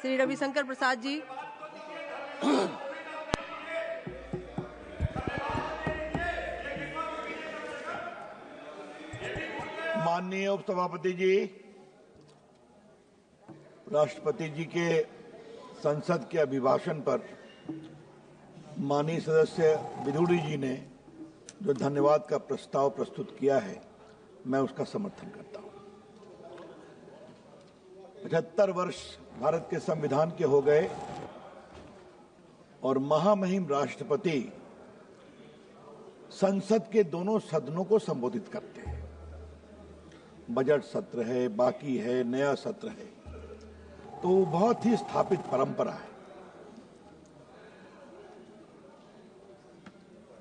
श्री रविशंकर प्रसाद जी। माननीय उपसभापति जी, राष्ट्रपति जी के संसद के अभिभाषण पर माननीय सदस्य विदुड़ी जी ने जो धन्यवाद का प्रस्ताव प्रस्तुत किया है, मैं उसका समर्थन करता हूं। 75 वर्ष भारत के संविधान के हो गए और महामहिम राष्ट्रपति संसद के दोनों सदनों को संबोधित करते हैं। बजट सत्र है, बाकी है, नया सत्र है, तो बहुत ही स्थापित परंपरा है।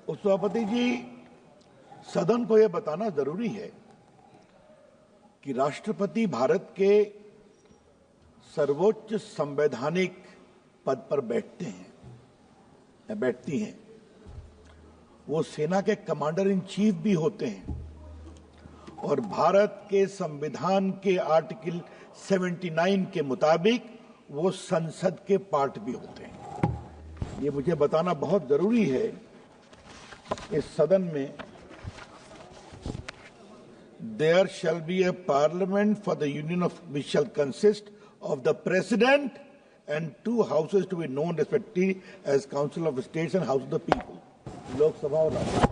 उपसभापति जी, सदन को यह बताना जरूरी है कि राष्ट्रपति भारत के सर्वोच्च संवैधानिक पद पर बैठते हैं या बैठती हैं। वो सेना के कमांडर इन चीफ भी होते हैं और भारत के संविधान के आर्टिकल 79 के मुताबिक वो संसद के पार्ट भी होते हैं। ये मुझे बताना बहुत जरूरी है। इस सदन में there shall be a parliament for the union of which shall consist of the president and 2 houses to be known respectively as council of states and house of the people, Lok Sabha और राज्यसभा।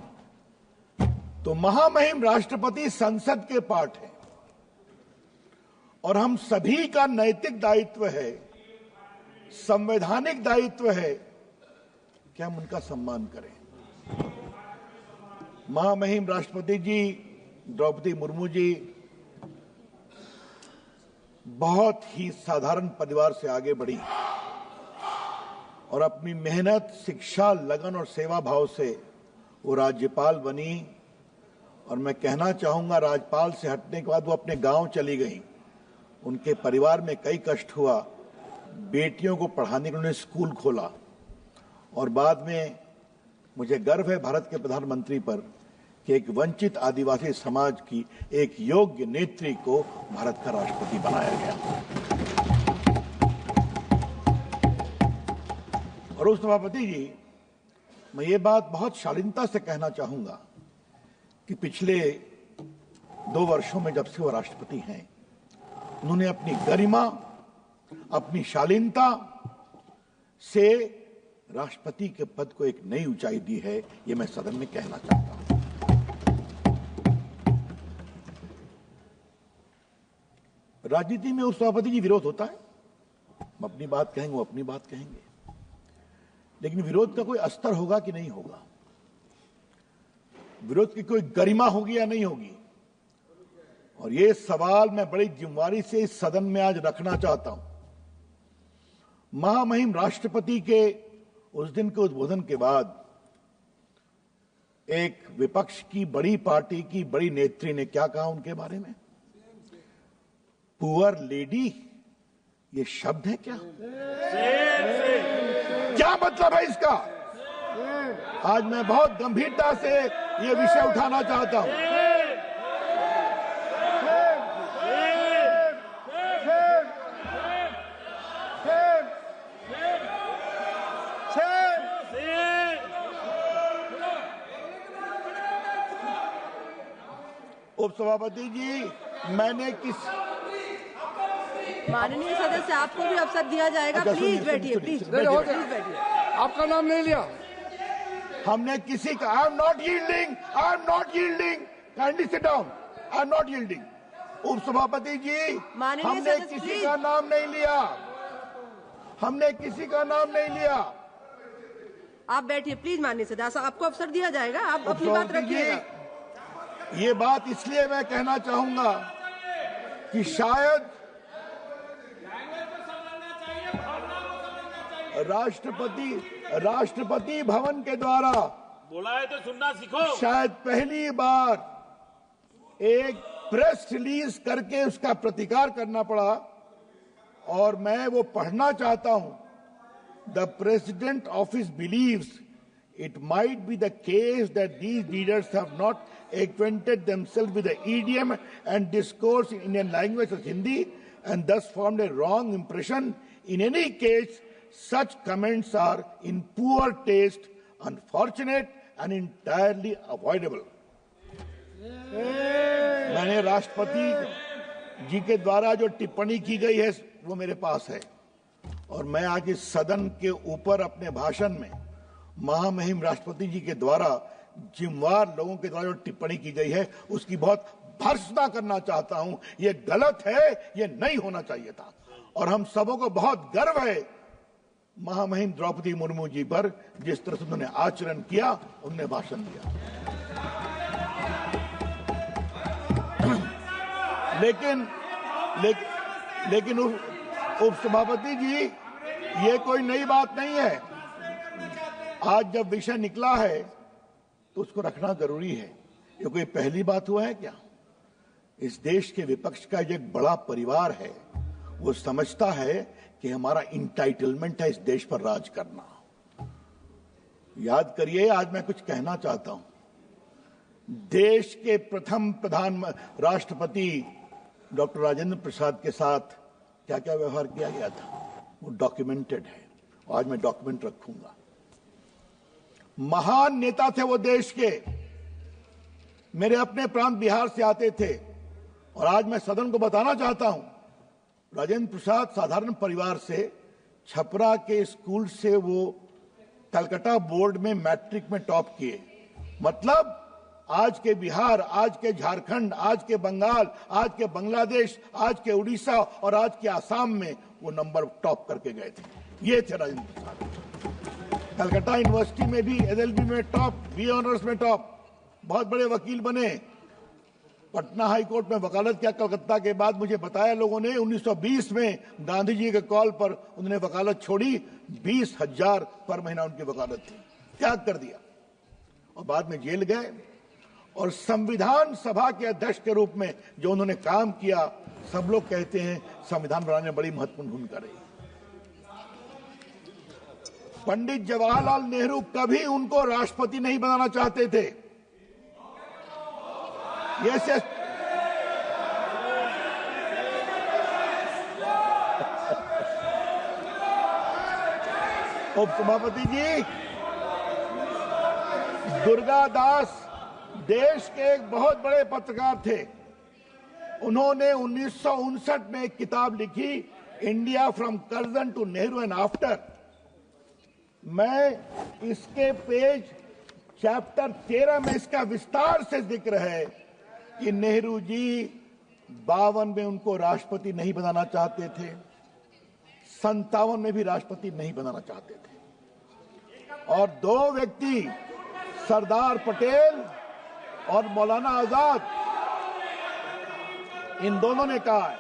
तो महामहिम राष्ट्रपति संसद के पार्ट है और हम सभी का नैतिक दायित्व है, संवैधानिक दायित्व है कि हम उनका सम्मान करें। महामहिम राष्ट्रपति जी द्रौपदी मुर्मू जी बहुत ही साधारण परिवार से आगे बढ़ी और अपनी मेहनत, शिक्षा, लगन और सेवा भाव से वो राज्यपाल बनी। और मैं कहना चाहूंगा, राज्यपाल से हटने के बाद वो अपने गांव चली गई। उनके परिवार में कई कष्ट हुआ। बेटियों को पढ़ाने के लिए उन्होंने स्कूल खोला और बाद में मुझे गर्व है भारत के प्रधानमंत्री पर कि एक वंचित आदिवासी समाज की एक योग्य नेत्री को भारत का राष्ट्रपति बनाया गया। और उस सभापति जी, मैं ये बात बहुत शालीनता से कहना चाहूंगा कि पिछले 2 वर्षों में जब से वो राष्ट्रपति हैं, उन्होंने अपनी गरिमा, अपनी शालीनता से राष्ट्रपति के पद को एक नई ऊंचाई दी है। ये मैं सदन में कहना चाहता हूं। राजनीति में उस सभापति जी विरोध होता है, हम अपनी बात कहेंगे, वो अपनी बात कहेंगे, लेकिन विरोध का कोई अस्तर होगा कि नहीं होगा? विरोध की कोई गरिमा होगी या नहीं होगी? और ये सवाल मैं बड़ी जिम्मेदारी से इस सदन में आज रखना चाहता हूं। महामहिम राष्ट्रपति के उस दिन के उद्बोधन के बाद एक विपक्ष की बड़ी पार्टी की बड़ी नेत्री ने क्या कहा उनके बारे में? पुअर लेडी, ये शब्द है क्या? क्या मतलब है इसका? आज मैं बहुत गंभीरता से ये विषय उठाना चाहता हूं। उपसभापति जी, मैंने माननीय सदस्य, आपको भी अवसर दिया जाएगा। प्लीज बैठिए, प्लीज बैठिए। आपका नाम नहीं लिया। हमने किसी का I am not yielding, kindly sit down. I am not yielding. उपसभापति जी, हमने किसी का नाम नहीं लिया, हमने किसी का नाम नहीं लिया। आप बैठिए प्लीज। माननीय सदस्य, आपको अवसर दिया जाएगा, आप अपनी बात रखिएगा। ये बात इसलिए मैं कहना चाहूंगा कि शायद राष्ट्रपति भवन के द्वारा बोला है तो सुनना सीखो। शायद पहली बार एक प्रेस रिलीज करके उसका प्रतिकार करना पड़ा और मैं वो पढ़ना चाहता हूं। The president office believes it might be the case that these leaders have not acquainted themselves with the idiom and discourse in Indian language as Hindi and thus formed a wrong impression In any case, such comments are in poor taste, unfortunate and entirely avoidable. मैंने राष्ट्रपति जी के द्वारा जो टिप्पणी की गई है वो मेरे पास है, और मैं आज इस सदन के ऊपर अपने भाषण में महामहिम राष्ट्रपति जी के द्वारा जिम्मेवार लोगों के द्वारा जो टिप्पणी की गई है उसकी बहुत भर्त्सना करना चाहता हूं। ये गलत है, ये नहीं होना चाहिए था, और हम सबों को बहुत गर्व है महामहिम द्रौपदी मुर्मू जी पर, जिस तरह से उन्होंने आचरण किया, उन्होंने भाषण दिया। लेकिन उपसभापति जी, ये कोई नई बात नहीं है। आज जब विषय निकला है तो उसको रखना जरूरी है। ये कोई पहली बात हुआ है क्या? इस देश के विपक्ष का जो एक बड़ा परिवार है वो समझता है कि हमारा इंटाइटलमेंट है इस देश पर राज करना। याद करिए, आज मैं कुछ कहना चाहता हूं। देश के प्रथम राष्ट्रपति डॉक्टर राजेंद्र प्रसाद के साथ क्या क्या व्यवहार किया गया था वो डॉक्यूमेंटेड है, और आज मैं डॉक्यूमेंट रखूंगा। महान नेता थे वो देश के, मेरे अपने प्रांत बिहार से आते थे, और आज मैं सदन को बताना चाहता हूं, राजेंद्र प्रसाद साधारण परिवार से, छपरा के स्कूल से वो कलकत्ता बोर्ड में मैट्रिक में टॉप किए। मतलब आज के बिहार, आज के झारखंड, आज के बंगाल, आज के बांग्लादेश, आज के उड़ीसा और आज के आसाम में वो नंबर टॉप करके गए थे। ये थे राजेंद्र प्रसाद। कलकत्ता यूनिवर्सिटी में भी एलएलबी में टॉप, बी ऑनर्स में टॉप, बहुत बड़े वकील बने। पटना हाई कोर्ट में वकालत किया कलकत्ता के बाद। मुझे बताया लोगों ने 1920 में गांधी जी के कॉल पर उन्होंने वकालत छोड़ी, 20,000 पर महीना उनकी वकालत थी, त्याग कर दिया, और बाद में जेल गए। और संविधान सभा के अध्यक्ष के रूप में जो उन्होंने काम किया, सब लोग कहते हैं संविधान बनाने में बड़ी महत्वपूर्ण भूमिका रही। पंडित जवाहरलाल नेहरू कभी उनको राष्ट्रपति नहीं बनाना चाहते थे। ये उपसभापति जी, दुर्गादास देश के एक बहुत बड़े पत्रकार थे। उन्होंने 1959 में एक किताब लिखी, India from Curzon to Nehru and after. मैं इसके पेज चैप्टर 13 में इसका विस्तार से जिक्र है कि नेहरू जी 52 में उनको राष्ट्रपति नहीं बनाना चाहते थे, 57 में भी राष्ट्रपति नहीं बनाना चाहते थे, और दो व्यक्ति सरदार पटेल और मौलाना आजाद, इन दोनों ने कहा है।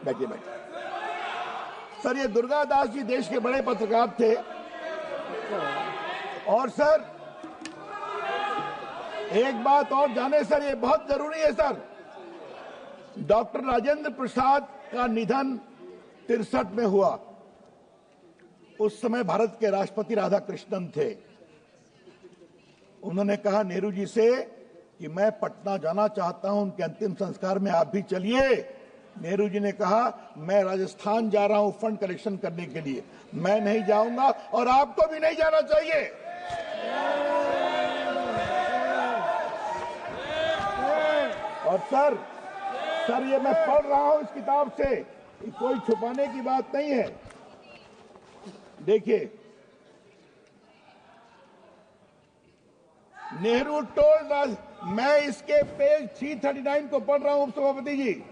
बैठिए बैठिए सर, ये दुर्गादास जी देश के बड़े पत्रकार थे, और सर एक बात और जाने सर, ये बहुत जरूरी है सर। डॉक्टर राजेंद्र प्रसाद का निधन 63 में हुआ। उस समय भारत के राष्ट्रपति राधाकृष्णन थे। उन्होंने कहा नेहरू जी से कि मैं पटना जाना चाहता हूं, उनके अंतिम संस्कार में आप भी चलिए। नेहरू जी ने कहा मैं राजस्थान जा रहा हूं फंड कलेक्शन करने के लिए, मैं नहीं जाऊंगा और आपको भी नहीं जाना चाहिए। और सर ये मैं पढ़ रहा हूं इस किताब से, कोई छुपाने की बात नहीं है। देखिए, नेहरू टोल्ड, मैं इसके पेज 339 को पढ़ रहा हूं उपसभापति ji.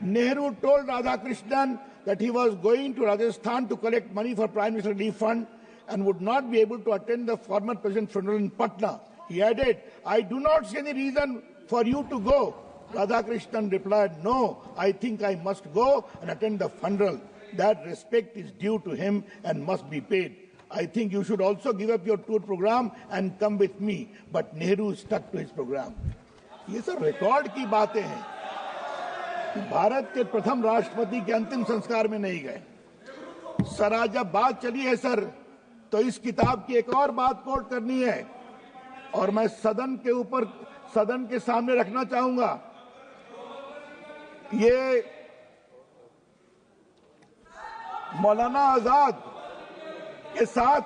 Nehru told Radhakrishnan that he was going to Rajasthan to collect money for Prime Minister Relief Fund and would not be able to attend the former president's funeral in Patna. He added, I do not see any reason for you to go. Radhakrishnan replied, no, I think I must go and attend the funeral. That respect is due to him and must be paid. I think you should also give up your tour program and come with me. But Nehru stuck to his program. ये सब record की बातें हैं कि भारत के प्रथम राष्ट्रपति के अंतिम संस्कार में नहीं गए। सर आज जब बात चली है सर, तो इस किताब की एक और बात कोट करनी है और मैं सदन के सामने रखना चाहूंगा। मौलाना आजाद के साथ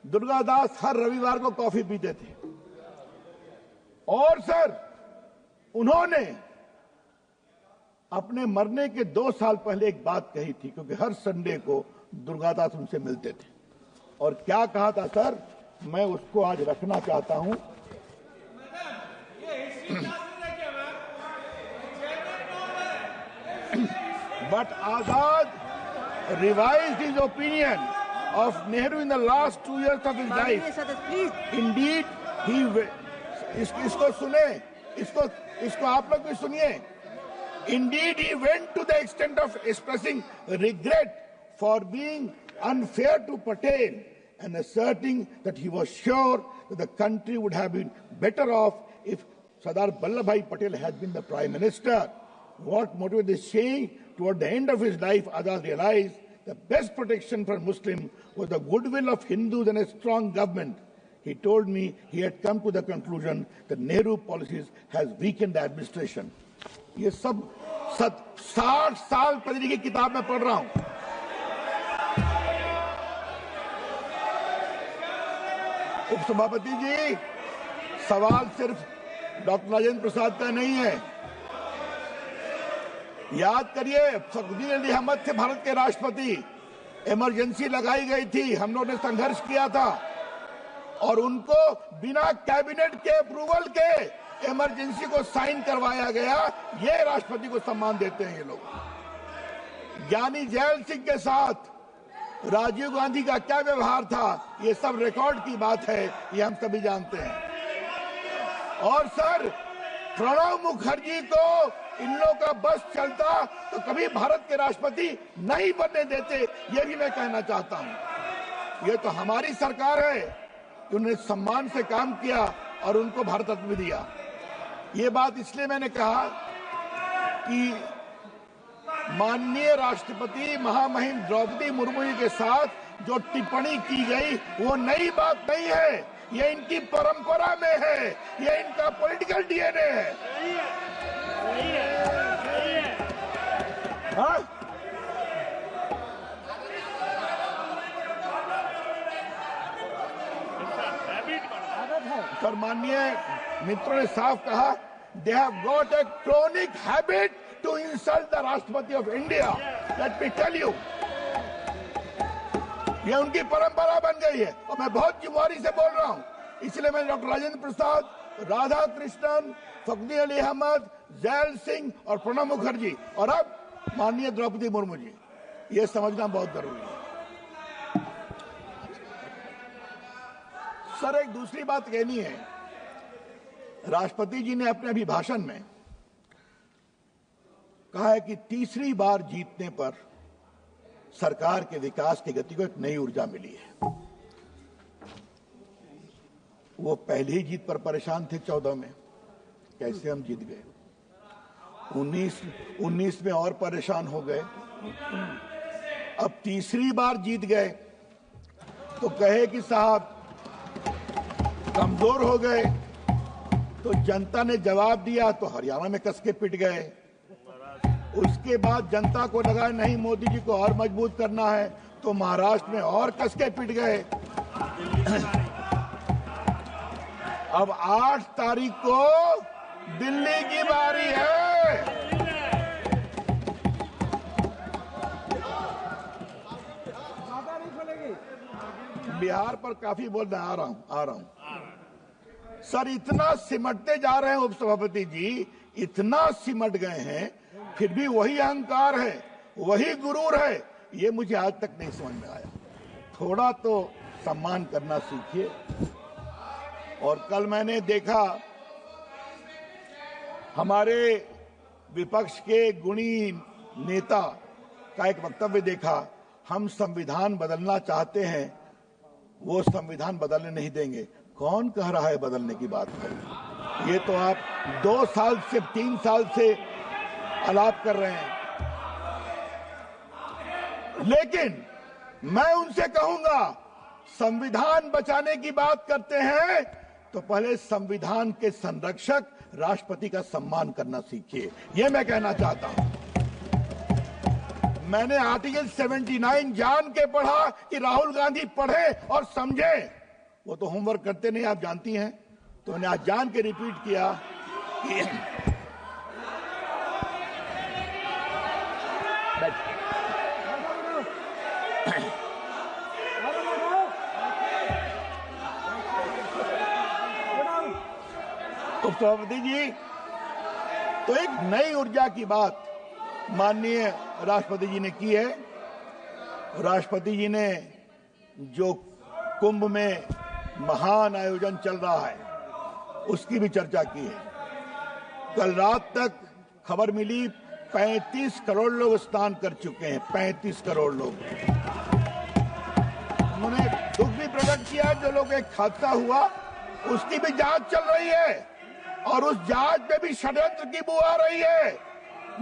दुर्गादास हर रविवार को कॉफी पीते थे। और सर, उन्होंने अपने मरने के 2 साल पहले एक बात कही थी, क्योंकि हर संडे को दुर्गादास उनसे मिलते थे। और क्या कहा था सर, मैं उसको आज रखना चाहता हूं। But Azad revised his opinion of Nehru in the last 2 years of his life. Indeed, इसको सुने, इसको आप लोग भी सुनिए। Indeed, he went to the extent of expressing regret for being unfair to Patel and asserting that he was sure that the country would have been better off if Sardar Vallabhbhai Patel had been the Prime Minister. What motivated this change? Toward the end of his life, Azad realized the best protection for Muslims was the goodwill of Hindus and a strong government. He told me he had come to the conclusion that Nehru policies has weakened the administration. ये सब 60 साल पहले की किताब में पढ़ रहा हूं। उपसभापति जी, सवाल सिर्फ डॉक्टर राजेंद्र प्रसाद का नहीं है। याद करिए, फखरुद्दीन अली अहमद थे भारत के राष्ट्रपति। इमरजेंसी लगाई गई थी, हम लोगों ने संघर्ष किया था और उनको बिना कैबिनेट के अप्रूवल के इमरजेंसी को साइन करवाया गया। ये राष्ट्रपति को सम्मान देते हैं ये लोग। ज्ञानी जैल सिंह के साथ राजीव गांधी का क्या व्यवहार था, ये सब रिकॉर्ड की बात है, ये हम सभी जानते हैं। और सर, प्रणब मुखर्जी को इन लोगों का बस चलता तो कभी भारत के राष्ट्रपति नहीं बनने देते, ये भी मैं कहना चाहता हूं। ये तो हमारी सरकार है, उन्होंने सम्मान से काम किया और उनको भारत रत्न भी दिया। ये बात इसलिए मैंने कहा कि माननीय राष्ट्रपति महामहिम द्रौपदी मुर्मू जी के साथ जो टिप्पणी की गई वो नई बात नहीं है, ये इनकी परंपरा में है, ये इनका पॉलिटिकल डीएनए है। हाँ? सर, माननीय मित्रों ने साफ कहा, they have got a chronic habit to insult the राष्ट्रपति of India. Let me tell you, ये उनकी परंपरा बन गई है और मैं बहुत जिम्मेदारी से बोल रहा हूं। इसलिए मैं डॉक्टर राजेंद्र प्रसाद, राधा कृष्णन, फखरुद्दीन अली अहमद, जैल सिंह और प्रणब मुखर्जी और अब माननीय द्रौपदी मुर्मू जी, ये समझना बहुत जरूरी है। सर, एक दूसरी बात कहनी है। राष्ट्रपति जी ने अपने अभिभाषण में कहा है कि तीसरी बार जीतने पर सरकार के विकास की गति को एक नई ऊर्जा मिली है। वो पहली ही जीत पर परेशान थे 14 में, कैसे हम जीत गए। 19 में और परेशान हो गए, अब तीसरी बार जीत गए तो कहे कि साहब कमजोर हो गए। तो जनता ने जवाब दिया तो हरियाणा में कस के पिट गए। उसके बाद जनता को लगा नहीं, मोदी जी को और मजबूत करना है, तो महाराष्ट्र में और कस के पिट गए। अब 8 तारीख को दिल्ली की बारी है। बिहार पर काफी बोलना, आ रहा हूं। सर, इतना सिमटते जा रहे हैं उपसभापति जी, इतना सिमट गए हैं, फिर भी वही अहंकार है, वही गुरूर है, ये मुझे आज तक नहीं समझ में आया। थोड़ा तो सम्मान करना सीखिए। और कल मैंने देखा हमारे विपक्ष के गुणी नेता का एक वक्तव्य देखा, हम संविधान बदलना चाहते हैं, वो संविधान बदलने नहीं देंगे। कौन कह रहा है बदलने की बात है? ये तो आप 2 साल से 3 साल से आलाप कर रहे हैं। लेकिन मैं उनसे कहूंगा, संविधान बचाने की बात करते हैं तो पहले संविधान के संरक्षक राष्ट्रपति का सम्मान करना सीखिए, ये मैं कहना चाहता हूं। मैंने आर्टिकल 79 जान के पढ़ा कि राहुल गांधी पढ़े और समझे। वो तो होमवर्क करते नहीं, आप जानती हैं। तो मैंने आज जान के रिपीट किया कि उपसभापति जी, तो एक नई ऊर्जा की बात माननीय राष्ट्रपति जी ने की है। राष्ट्रपति जी ने जो कुंभ में महान आयोजन चल रहा है उसकी भी चर्चा की है। कल रात तक खबर मिली 35 करोड़ लोग स्नान कर चुके हैं, 35 करोड़ लोग। उन्होंने दुख भी प्रकट किया जो लोग एक हादसा हुआ उसकी भी जांच चल रही है और उस जांच में भी षड्यंत्र की बू आ रही है।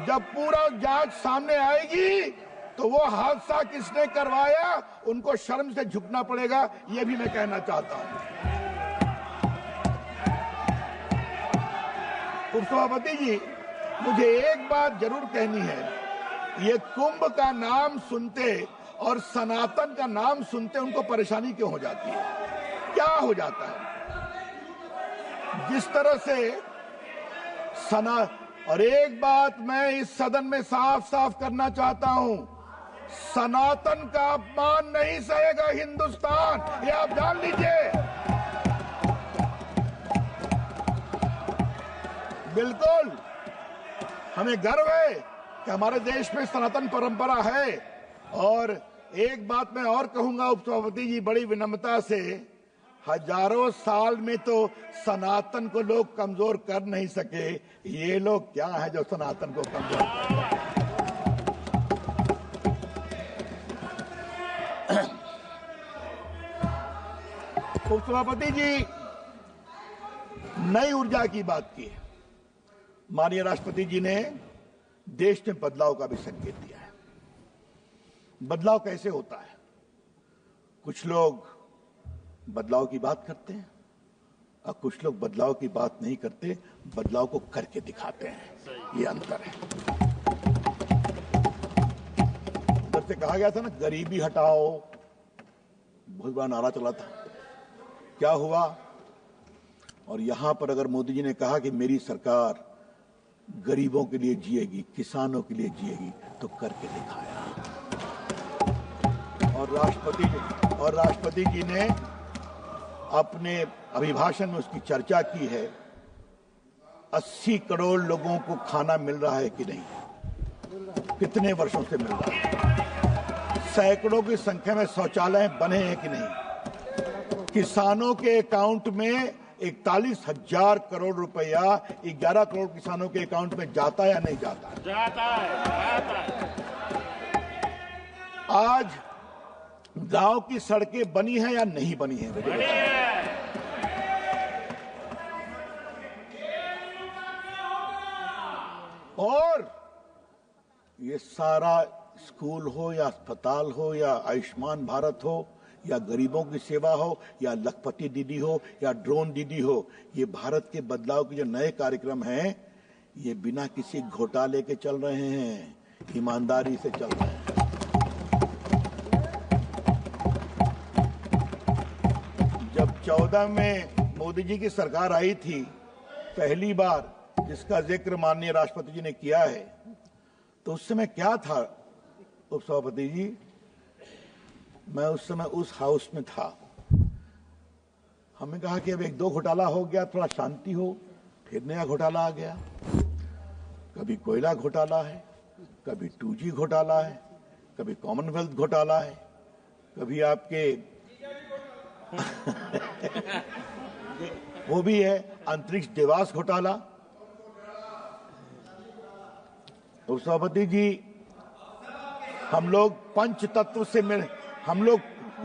जब पूरा जांच सामने आएगी तो वो हादसा किसने करवाया उनको शर्म से झुकना पड़ेगा, ये भी मैं कहना चाहता हूं। उपसभापति जी, मुझे एक बात जरूर कहनी है। ये कुंभ का नाम सुनते और सनातन का नाम सुनते उनको परेशानी क्यों हो जाती है? क्या हो जाता है? जिस तरह से और एक बात मैं इस सदन में साफ साफ करना चाहता हूं, सनातन का अपमान नहीं सहेगा हिंदुस्तान, ये आप जान लीजिए। बिल्कुल हमें गर्व है कि हमारे देश में सनातन परंपरा है। और एक बात मैं और कहूंगा उपसभापति जी, बड़ी विनम्रता से, हजारों साल में तो सनातन को लोग कमजोर कर नहीं सके, ये लोग क्या है जो सनातन को कमजोर कर। उपसभापति जी, नई ऊर्जा की बात की है। माननीय राष्ट्रपति जी ने देश में बदलाव का भी संकेत दिया है। बदलाव कैसे होता है? कुछ लोग बदलाव की बात करते हैं और कुछ लोग बदलाव की बात नहीं करते, बदलाव को करके दिखाते हैं। ये अंतर है। उधर से कहा गया था ना, गरीबी हटाओ, बहुत बड़ा नारा चला था। क्या हुआ? और यहां पर अगर मोदी जी ने कहा कि मेरी सरकार गरीबों के लिए जिएगी, किसानों के लिए जिएगी, तो करके दिखाया। और राष्ट्रपति जी ने अपने अभिभाषण में उसकी चर्चा की है। 80 करोड़ लोगों को खाना मिल रहा है कि नहीं, कितने वर्षों से मिल रहा है। सैकड़ों की संख्या में शौचालय बने हैं कि नहीं। किसानों के अकाउंट में 41,000 करोड़ रुपया 11 करोड़ किसानों के अकाउंट में जाता है या नहीं जाता? जाता है। आज गांव की सड़कें बनी हैं या नहीं बनी हैं? और ये सारा स्कूल हो या अस्पताल हो या आयुष्मान भारत हो या गरीबों की सेवा हो या लखपति दीदी हो या ड्रोन दीदी हो, ये भारत के बदलाव के जो नए कार्यक्रम हैं, ये बिना किसी घोटाले के चल रहे हैं, ईमानदारी से चल रहे हैं। जब 14 में मोदी जी की सरकार आई थी, पहली बार, जिसका जिक्र माननीय राष्ट्रपति जी ने किया है, तो उस समय क्या था उपसभापति जी? मैं उस समय उस हाउस में था। हमने कहा कि अब 1-2 घोटाला हो गया, थोड़ा शांति हो, फिर नया घोटाला आ गया। कभी कोयला घोटाला है, कभी 2G घोटाला है, कभी कॉमनवेल्थ घोटाला है, कभी आपके वो भी है अंतरिक्ष देवास घोटाला। उपसभापति जी, हम लोग पंच तत्व से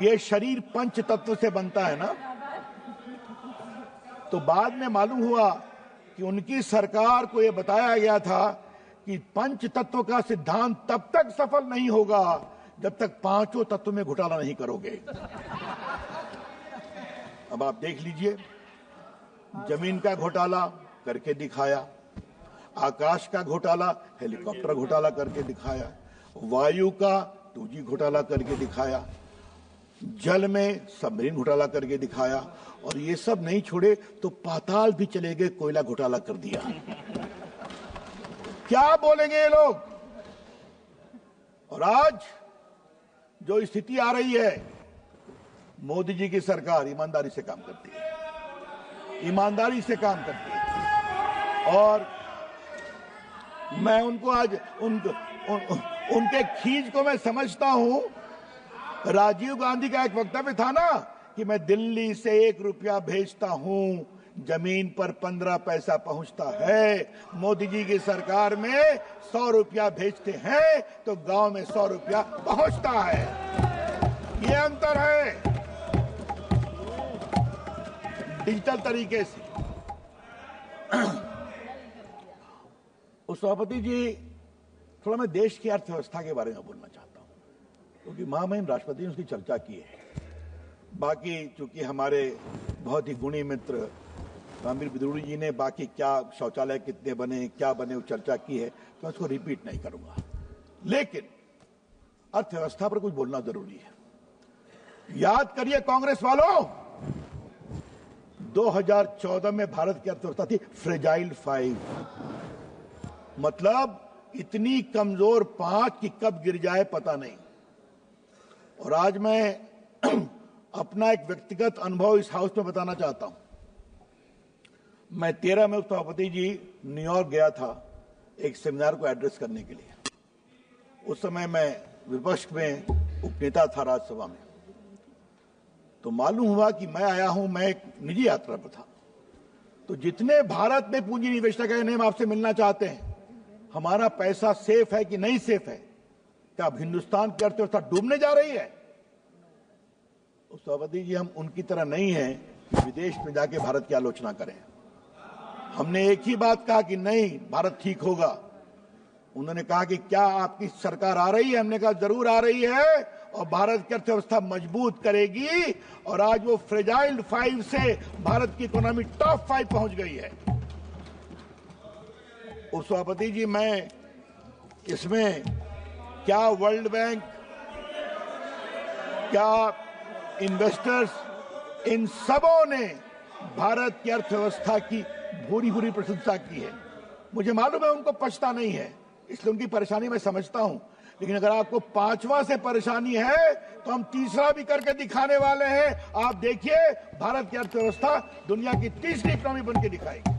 ये शरीर पंच तत्व से बनता है ना। तो बाद में मालूम हुआ कि उनकी सरकार को यह बताया गया था कि पंच तत्व का सिद्धांत तब तक सफल नहीं होगा जब तक 5 तत्व में घोटाला नहीं करोगे। अब आप देख लीजिए, जमीन का घोटाला करके दिखाया, आकाश का घोटाला, हेलीकॉप्टर घोटाला करके दिखाया, वायु का 2G घोटाला करके दिखाया, जल में सबमरीन घोटाला करके दिखाया, और ये सब नहीं छोड़े तो पाताल भी चले गए, कोयला घोटाला कर दिया। क्या बोलेंगे ये लोग? और आज जो स्थिति आ रही है, मोदी जी की सरकार ईमानदारी से काम करती है, ईमानदारी से काम करती है, और मैं उनको आज उनके खींच को मैं समझता हूं। राजीव गांधी का एक वक्तव्य था ना कि मैं दिल्ली से 1 रुपया भेजता हूं, जमीन पर 15 पैसा पहुंचता है। मोदी जी की सरकार में 100 रुपया भेजते हैं तो गांव में 100 रुपया पहुंचता है। ये अंतर है डिजिटल तरीके से। सभापति जी, थोड़ा मैं देश की अर्थव्यवस्था के बारे में बोलना चाहता हूं, क्योंकि महामहिम राष्ट्रपति ने उसकी चर्चा की है। बाकी चूंकि हमारे बहुत ही गुणी मित्र रामवीर बिदुड़ी जी ने बाकी क्या शौचालय कितने बने, क्या बने, वो चर्चा की है, तो उसको रिपीट नहीं करूंगा। लेकिन अर्थव्यवस्था पर कुछ बोलना जरूरी है। याद करिए कांग्रेस वालों, 2014 में भारत की अर्थव्यवस्था थी फ्रेजाइल 5, मतलब इतनी कमजोर 5 कि कब गिर जाए पता नहीं। और आज मैं अपना एक व्यक्तिगत अनुभव इस हाउस में बताना चाहता हूं। मैं 13 में सभापति जी न्यूयॉर्क गया था एक सेमिनार को एड्रेस करने के लिए। उस समय मैं विपक्ष में उपनेता था राज्यसभा में। तो मालूम हुआ कि मैं आया हूं, मैं एक निजी यात्रा पर था। तो जितने भारत में पूंजी निवेशक हैं, हम आपसे मिलना चाहते हैं, हमारा पैसा सेफ है कि नहीं सेफ है? क्या अब हिंदुस्तान की अर्थव्यवस्था डूबने जा रही है? सभापति जी, हम उनकी तरह नहीं हैं कि विदेश में जाके भारत की आलोचना करें। हमने एक ही बात कहा कि नहीं, भारत ठीक होगा। उन्होंने कहा कि क्या आपकी सरकार आ रही है? हमने कहा जरूर आ रही है, और भारत की अर्थव्यवस्था मजबूत करेगी। और आज वो फ्रेजाइल 5 से भारत की इकोनॉमी टॉप 5 पहुंच गई है। सभापति जी, मैं इसमें क्या वर्ल्ड बैंक, क्या इन्वेस्टर्स, इन सबों ने भारत की अर्थव्यवस्था की भूरी भूरी प्रशंसा की है। मुझे मालूम है उनको पछता नहीं है, इसलिए उनकी परेशानी मैं समझता हूं। लेकिन अगर आपको 5वां से परेशानी है तो हम तीसरा भी करके दिखाने वाले हैं। आप देखिए, भारत की अर्थव्यवस्था दुनिया की तीसरी इकोनॉमी बन के दिखाएगी।